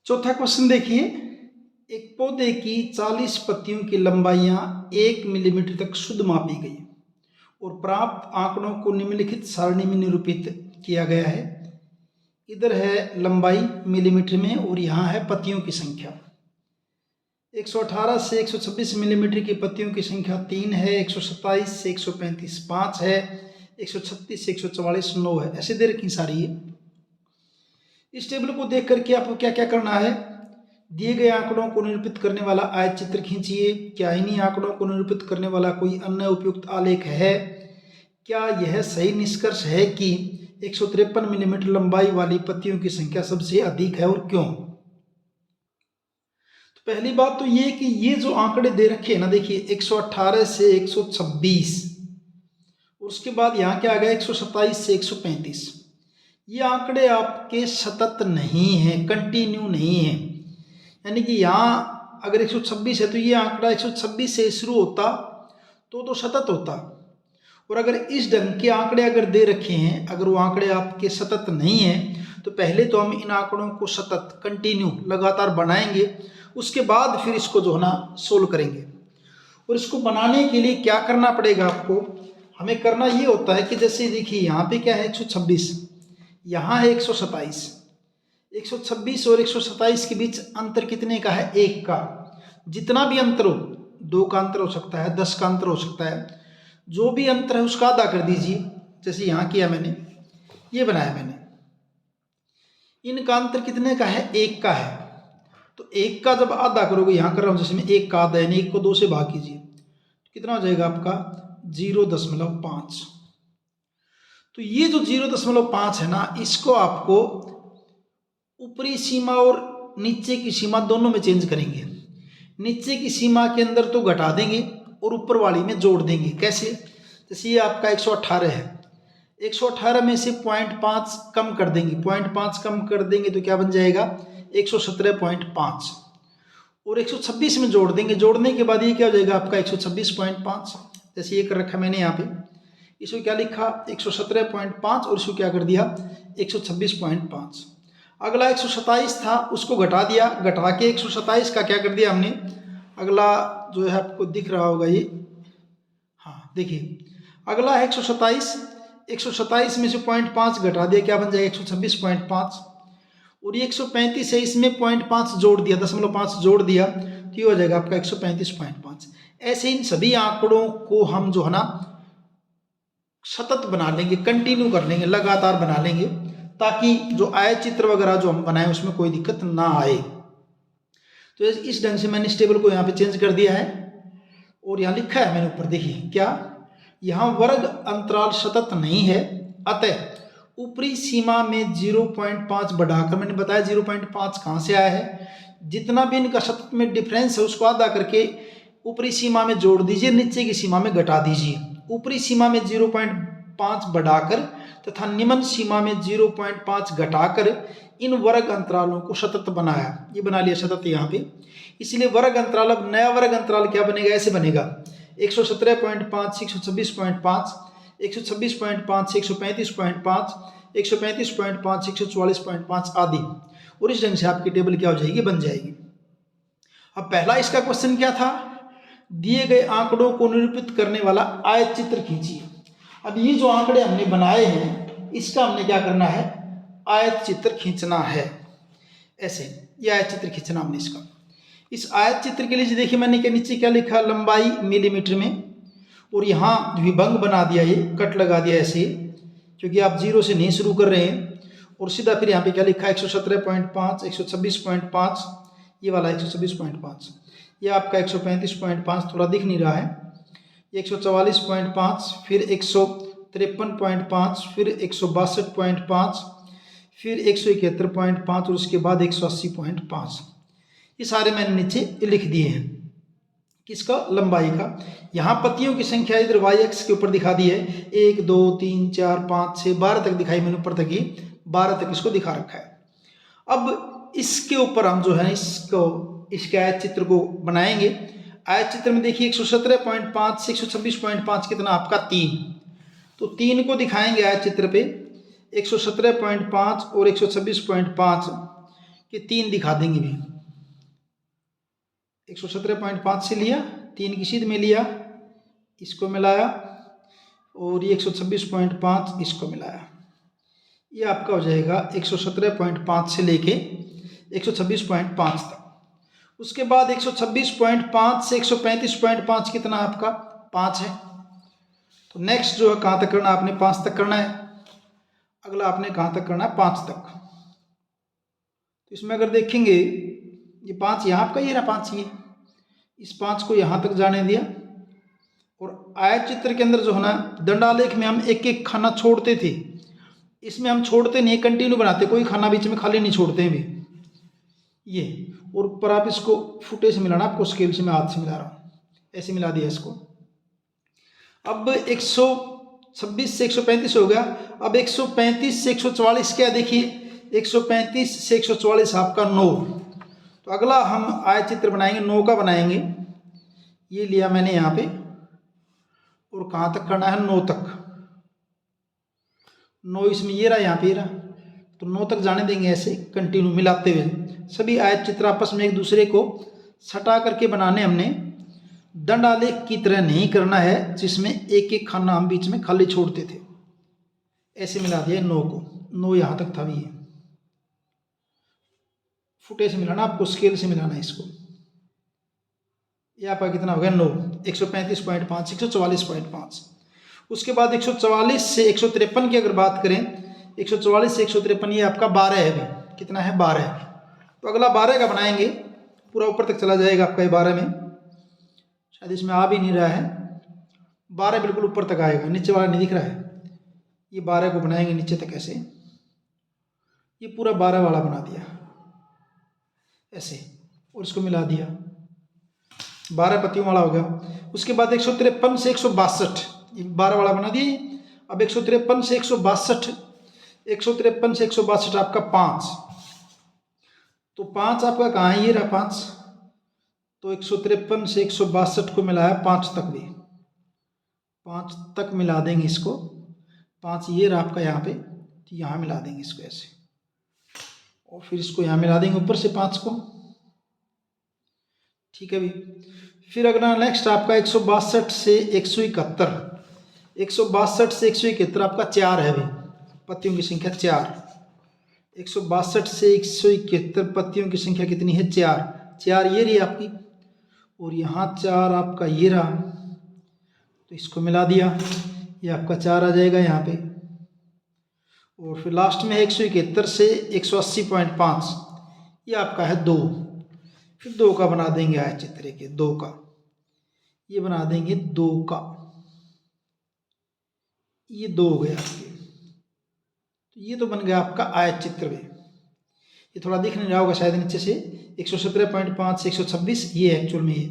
चौथा क्वेश्चन देखिए, एक पौधे की 40 पत्तियों की लंबाइयां 1 मिलीमीटर तक शुद्ध मापी गई और प्राप्त आंकड़ों को निम्नलिखित सारणी में निरूपित किया गया है। इधर है लंबाई मिलीमीटर में और यहाँ है पत्तियों की संख्या। 118 से 126 मिलीमीटर की पत्तियों की संख्या 3 है, 127 से 135 5 है, 136 से 144 9 है। ऐसे दे रखी सारी है। इस टेबल को देख करके आपको क्या क्या करना है, दिए गए आंकड़ों को निरूपित करने वाला आयत चित्र खींचिए। क्या इन्हीं आंकड़ों को निरूपित करने वाला कोई अन्य उपयुक्त आलेख है? क्या यह सही निष्कर्ष है कि 153 मिलीमीटर लंबाई वाली पत्तियों की संख्या सबसे अधिक है और क्यों? तो पहली बात तो ये कि ये जो आंकड़े दे रखे हैं ना, देखिए 118 से 126 और उसके बाद यहाँ क्या आ गया 127 से 135। ये आंकड़े आपके सतत नहीं है, कंटिन्यू नहीं है। यानी कि यहाँ अगर 126 है तो ये आंकड़ा 126 से शुरू होता तो सतत होता। और अगर इस ढंग के आंकड़े अगर दे रखे हैं, अगर वो आंकड़े आपके सतत नहीं है तो पहले तो हम इन आंकड़ों को सतत कंटिन्यू लगातार बनाएंगे, उसके बाद फिर इसको जो है ना सोल्व करेंगे। और इसको बनाने के लिए क्या करना पड़ेगा आपको, हमें करना ये होता है कि जैसे देखिए यहाँ पे क्या है 126, यहाँ है 127। 126 और 127 के बीच अंतर कितने का है? 1 का। जितना भी अंतर हो, 2 का अंतर हो सकता है, 10 का अंतर हो सकता है, जो भी अंतर है उसका आधा कर दीजिए। जैसे यहाँ किया मैंने, ये बनाया मैंने, इनका अंतर कितने का है? 1 का है। तो 1 का जब आधा करोगे, यहाँ कर रहा हूँ जैसे मैं 1 का आधा, यानी 1 को 2 से भाग कीजिए, तो कितना हो जाएगा आपका? 0.5। तो ये जो 0.5 है ना, इसको आपको ऊपरी सीमा और नीचे की सीमा दोनों में चेंज करेंगे। नीचे की सीमा के अंदर तो घटा देंगे और ऊपर वाली में जोड़ देंगे। कैसे? जैसे ये आपका 118 है, 118 में से 0.5 कम कर देंगे, 0.5 कम कर देंगे तो क्या बन जाएगा? 117.5। और 126 में जोड़ देंगे, जोड़ने के बाद ये क्या हो जाएगा आपका? 126.5। जैसे ये कर रखा मैंने यहाँ पे, इसको क्या लिखा? 117.5 और इसको क्या कर दिया? 126.5। अगला 127 था, उसको घटा दिया, घटा के 127 का क्या कर दिया हमने? अगला जो है आपको दिख रहा होगा ये, हाँ देखिए, अगला है 127। 127 में से 0.5 घटा दिया, क्या बन जाएगा? 126.5। और ये 135 है, इसमें 0.5 जोड़ दिया, 0.5 जोड़ दिया, तो ये हो जाएगा आपका 135.5। ऐसे इन सभी आंकड़ों को हम जो है ना सतत बना लेंगे, कंटिन्यू कर लेंगे, लगातार बना लेंगे, ताकि जो आयत चित्र वगैरह जो हम बनाए उसमें कोई दिक्कत ना आए। तो इस ढंग से मैंने इस टेबल को यहाँ पे चेंज कर दिया है और यहाँ लिखा है मैंने ऊपर, देखिए क्या, यहाँ वर्ग अंतराल सतत नहीं है, अतः ऊपरी सीमा में 0.5 बढ़ाकर, मैंने बताया 0.5 कहाँ से आया है, जितना भी इनका सतत में डिफरेंस है उसको आधा करके ऊपरी सीमा में जोड़ दीजिए, नीचे की सीमा में घटा दीजिए। ऊपरी सीमा में 0.5 बढ़ाकर तथा निम्न सीमा में 0.5 घटाकर इन वर्ग अंतरालों को सतत बनाया। ये बना लिया सतत यहाँ पे, इसलिए वर्ग अंतराल, अब नया वर्ग अंतराल क्या बनेगा? ऐसे बनेगा 117.5 से 126.5, 126.5 से 135.5, 135.5 से 144.5 आदि। और इस ढंग से आपकी टेबल क्या हो जाएगी? बन जाएगी। अब पहला इसका क्वेश्चन क्या था? दिए गए आंकड़ों को निरूपित करने वाला आयत चित्र खींचिए। अब ये जो आंकड़े हमने बनाए हैं, इसका हमने क्या करना है? आयत चित्र खींचना है। ऐसे ये आयत चित्र खींचना हमने इसका। इस आयत चित्र के लिए देखिए मैंने क्या नीचे क्या लिखा? लंबाई मिलीमीटर में, और यहाँ विभंग बना दिया, ये कट लगा दिया ऐसे, क्योंकि आप 0 से नहीं शुरू कर रहे हैं। और सीधा फिर यहाँ पे क्या लिखा? 117.5, 126.5, ये वाला 126.5, ये आपका 135.5 थोड़ा दिख नहीं रहा है, 144.5, फिर 153.5, फिर 162.5, फिर 171.5 और उसके बाद 180.5। ये सारे मैंने नीचे लिख दिए हैं। किसका? लंबाई का। यहाँ पत्तियों की संख्या इधर वाई एक्स के ऊपर दिखा दी है, 1 2 3 4 5 6 12 तक दिखाई मैंने ऊपर तक ही, 12 तक इसको दिखा रखा है। अब इसके ऊपर हम जो है इसके आयत चित्र को बनाएंगे। आयत चित्र में देखिए 117.5 से 126.5 कितना आपका? 3। तो 3 को दिखाएंगे आयत चित्र पे, 117.5 और 126.5 कि 3 दिखा देंगे भी। 117.5 से लिया, 3 की सीध में लिया, इसको मिलाया, और ये 126.5 इसको मिलाया। ये आपका हो जाएगा 117.5 से लेके 126.5 तक। उसके बाद 126.5 से 135.5 कितना आपका 5 है। तो नेक्स्ट जो है कहाँ तक करना, आपने 5 तक करना है। अगला आपने कहाँ तक करना है, 5 तक। तो इसमें अगर देखेंगे ये 5 यहाँ आपका, ये रहा 5, ये इस 5 को यहाँ तक जाने दिया। और आयत चित्र के अंदर जो है ना, दंडालेख में हम एक एक खाना छोड़ते थे, इसमें हम छोड़ते नहीं, कंटिन्यू बनाते, कोई खाना बीच में खाली नहीं छोड़ते हैं भी। ये और ऊपर आप इसको फुटे से मिलाना, आपको स्केल से मैं हाथ से मिला रहा हूँ, ऐसे मिला दिया इसको। अब 126 से 135 हो गया। अब 135 से 144 क्या, देखिए 135 से 144 आपका 9। तो अगला हम आयत चित्र बनाएंगे, 9 का बनाएंगे। ये लिया मैंने यहाँ पे, और कहाँ तक करना है, 9 तक। 9 इसमें ये रहा, यहाँ पे रहा, तो 9 तक जाने देंगे ऐसे कंटिन्यू मिलाते हुए। सभी आयत चित्र आपस में एक दूसरे को सटा करके बनाने, हमने दंडालेख की तरह नहीं करना है जिसमें एक एक खाना हम बीच में खाली छोड़ते थे। ऐसे मिला दिया 9 को, 9 यहाँ तक था भी। ये फुटे से मिलाना, आपको स्केल से मिलाना है इसको। ये आपका कितना हो गया 9, 135.5, 144.5। उसके बाद 144 से 153 की अगर बात करें, 144 से 153 ये आपका 12 है अभी, कितना है 12। तो अगला 12 का बनाएंगे, पूरा ऊपर तक चला जाएगा आपका ये 12 में, शायद इसमें आ भी नहीं रहा है, 12 बिल्कुल ऊपर तक आएगा, नीचे वाला नहीं दिख रहा है। ये 12 को बनाएंगे नीचे तक ऐसे, ये पूरा 12 वाला बना दिया ऐसे, और इसको मिला दिया, 12 पत्तियों वाला हो गया। उसके बाद 153 से 162 ये 12 वाला बना दिए। अब 153 से 162, 153 से 162 आपका 5। तो 5 आपका कहाँ है, ये रहा 5। तो 153 से 162 को मिलाया 5 तक भी, 5 तक मिला देंगे इसको। 5 ये रहा आपका यहाँ पे, तो यहाँ मिला देंगे इसको ऐसे, और फिर इसको यहाँ मिला देंगे ऊपर से 5 को। ठीक है भी। फिर अगला नेक्स्ट आपका 162 से 171, 162 से 171 आपका 4 है अभी, पत्तियों की संख्या 4। 162 से 171 पत्तियों की संख्या कितनी है, 4। 4 ये रही आपकी, और यहाँ 4 आपका ये रहा, तो इसको मिला दिया, ये आपका 4 आ जाएगा यहाँ पे। और फिर लास्ट में 171 से 180.5 ये आपका है 2। फिर 2 का बना देंगे आयत चित्र के, 2 का ये बना देंगे, 2 का ये 2 हो गया आपके। तो ये तो बन गया आपका आयत चित्र में। ये थोड़ा दिख नहीं रहा होगा शायद नीचे से, 117.5 से 126 ये एक्चुअल में ये,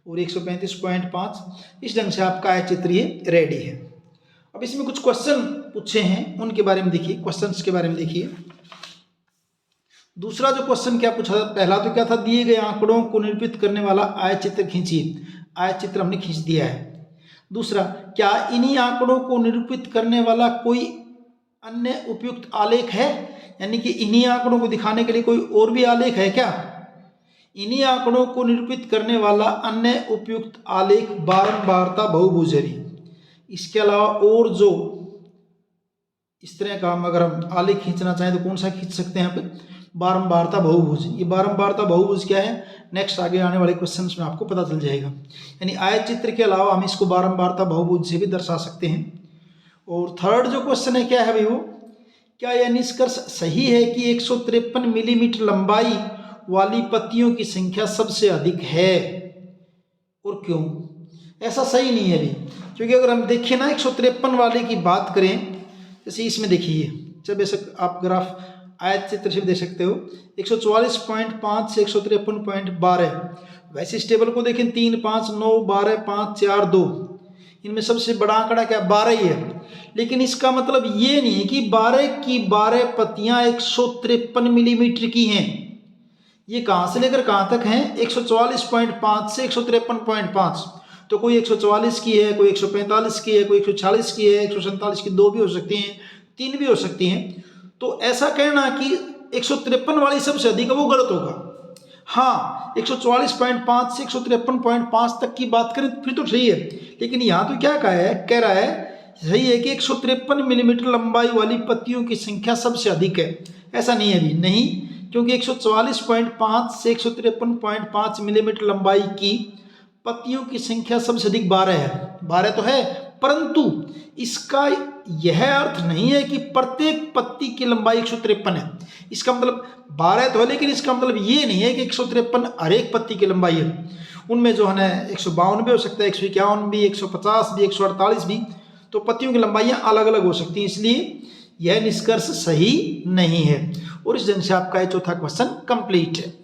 और 135.5 इस ढंग से आपका आयत चित्र ये रेडी है। अब इसमें कुछ क्वेश्चन पूछे हैं, उनके बारे में देखिए, क्वेश्चंस के बारे में देखिए। दूसरा जो क्वेश्चन क्या पूछा था, पहला तो क्या था, दिए गए आंकड़ों को निरूपित करने वाला आयत चित्र खींचिए। आयत चित्र हमने खींच दिया है। दूसरा, क्या इन्हीं आंकड़ों को निरूपित करने वाला कोई अन्य उपयुक्त आलेख है, यानी कि इन्हीं आंकड़ों को दिखाने के लिए कोई और भी आलेख है क्या। इन्हीं आंकड़ों को निरूपित करने वाला अन्य उपयुक्त आलेख बारंबारता बहुभुज है। इसके अलावा और जो इस तरह का अगर हम आलेख खींचना चाहें तो कौन सा खींच सकते हैं यहाँ पे, बारंबारता बहुभुज। ये बारंबारता बहुभुज क्या है, नेक्स्ट आगे आने वाले क्वेश्चंस में आपको पता चल जाएगा। यानी आयत चित्र के अलावा हम इसको बारंबारता बहुभुज से भी दर्शा सकते हैं। और थर्ड जो क्वेश्चन है क्या है भाई, वो क्या यह निष्कर्ष सही है कि 153 मिलीमीटर लंबाई वाली पत्तियों की संख्या सबसे अधिक है, और क्यों। ऐसा सही नहीं है अभी, क्योंकि अगर हम देखें ना 153 वाले की बात करें, जैसे इसमें देखिए, जब ऐसे आप ग्राफ आयत चित्र से देख सकते हो, 144.5 से 153.12। वैसे इस टेबल को देखें, 3, 5, 9, 12, 5, 4, 2, इनमें सबसे बड़ा आंकड़ा क्या 12 ही है। लेकिन इसका मतलब ये नहीं है कि 12 की 12 पत्तियां 153 मिलीमीटर की हैं। ये कहाँ से लेकर कहाँ तक हैं, 144.5 से 153.5। तो कोई 144 की है, कोई 145 की है, कोई 146 की है, 147 की, 2 भी हो सकती हैं, 3 भी हो सकती हैं। तो ऐसा कहना कि 153 वाली सबसे अधिक है वो गलत होगा। हाँ 144.5 से 153.5 तक की बात करें फिर तो सही है, लेकिन यहाँ तो क्या कह रहा है सही है कि 153 मिलीमीटर लंबाई वाली पत्तियों की संख्या सबसे अधिक है। ऐसा नहीं है अभी, नहीं, क्योंकि 144.5 से 153.5 मिलीमीटर लंबाई की पत्तियों की संख्या सबसे अधिक 12 है, 12 तो है, परंतु इसका यह अर्थ नहीं है कि प्रत्येक पत्ती की लंबाई 153 है। इसका मतलब 12 तो है, लेकिन इसका मतलब ये नहीं है कि 153 हर एक पत्ती की लंबाई है। उनमें जो है ना 152 भी हो सकता है, 151 भी, 150 भी, 148 भी, तो पत्तियों की लंबाइयाँ अलग अलग हो सकती हैं, इसलिए यह निष्कर्ष सही नहीं है। और इस जन से आपका ये चौथा क्वेश्चन कंप्लीट है।